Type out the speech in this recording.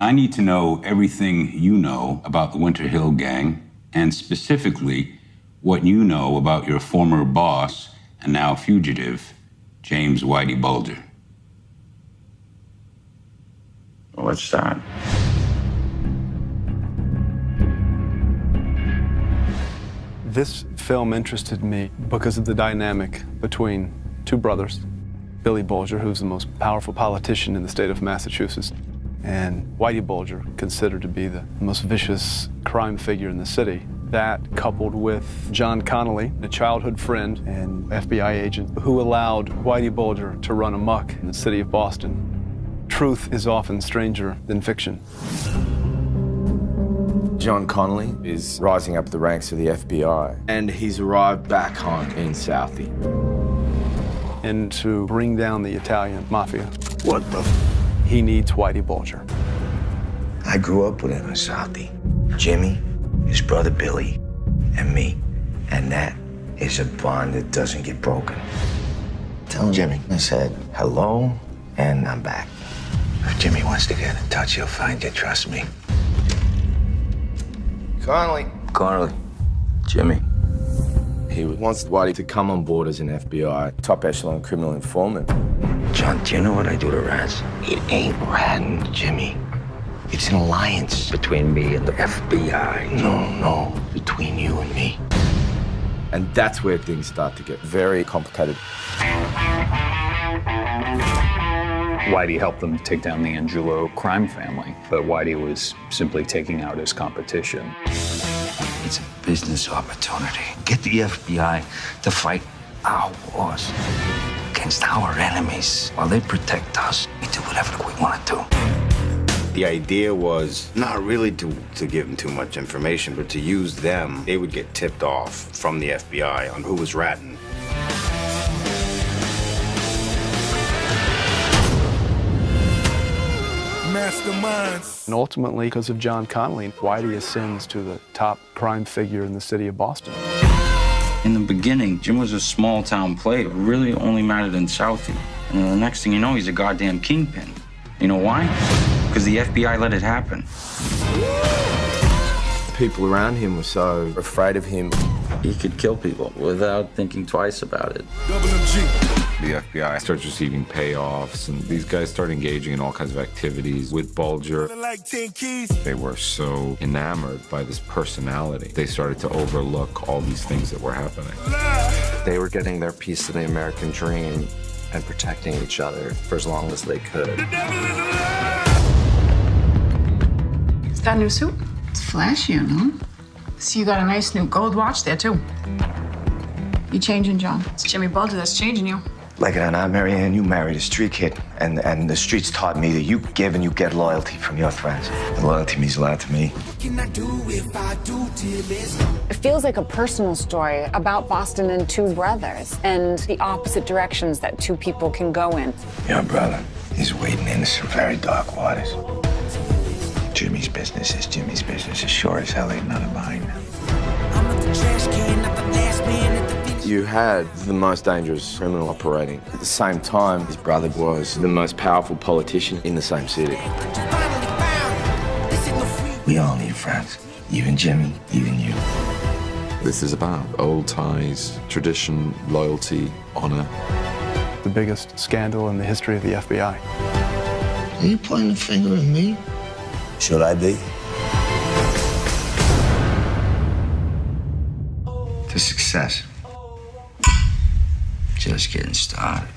I need to know everything you know about the Winter Hill Gang, and specifically what you know about your former boss and now fugitive, James Whitey Bulger. Well, let's start. This film interested me because of the dynamic between two brothers, Billy Bulger, who's the most powerful politician in the state of Massachusetts, and Whitey Bulger, considered to be the most vicious crime figure in the city. That, coupled with John Connolly, a childhood friend and FBI agent who allowed Whitey Bulger to run amok in the city of Boston. Truth is often stranger than fiction. John Connolly is rising up the ranks of the FBI, and he's arrived back home in Southie. And to bring down the Italian mafia, What the? he needs Whitey Bulger. I grew up with him in Southie. Jimmy, his brother Billy, and me. And that is a bond that doesn't get broken. Tell Jimmy I said hello, and I'm back. If Jimmy wants to get in touch, he'll find you, trust me. Connolly. Jimmy. He wants Whitey to come on board as an FBI top echelon criminal informant. John, do you know what I do to rats? It ain't ratting, Jimmy. It's an alliance between me and the FBI. No, between you and me. And that's where things start to get very complicated. Whitey helped them take down the Angulo crime family, but Whitey was simply taking out his competition. It's a business opportunity. Get the FBI to fight our wars against our enemies while they protect us. We do whatever we want to do. The idea was not really to give them too much information, but to use them. They would get tipped off from the FBI on who was ratting. And ultimately, because of John Connolly, Whitey ascends to the top crime figure in the city of Boston. In the beginning, Jim was a small town player, really only mattered in Southie. And then the next thing you know, he's a goddamn kingpin. You know why? Because the FBI let it happen. People around him were so afraid of him. He could kill people without thinking twice about it. The FBI starts receiving payoffs, and these guys start engaging in all kinds of activities with Bulger. They were so enamored by this personality, they started to overlook all these things that were happening. They were getting their piece of the American dream and protecting each other for as long as they could. Is that a new suit? It's flashy, no? See, you got a nice new gold watch there, too. You changing, John. It's Jimmy Bulger that's changing you. Like it or not, Marianne, you married a street kid. And the streets taught me that you give and you get loyalty from your friends. And loyalty means a lot to me. It feels like a personal story about Boston and two brothers and the opposite directions that two people can go in. Your brother is wading into some very dark waters. Jimmy's business is Jimmy's business. As sure as hell ain't none of mine. You had the most dangerous criminal operating. At the same time, his brother was the most powerful politician in the same city. We all need friends. Even Jimmy, even you. This is about old ties, tradition, loyalty, honor. The biggest scandal in the history of the FBI. Are you pointing a finger at me? Should I be? To success. Just getting started.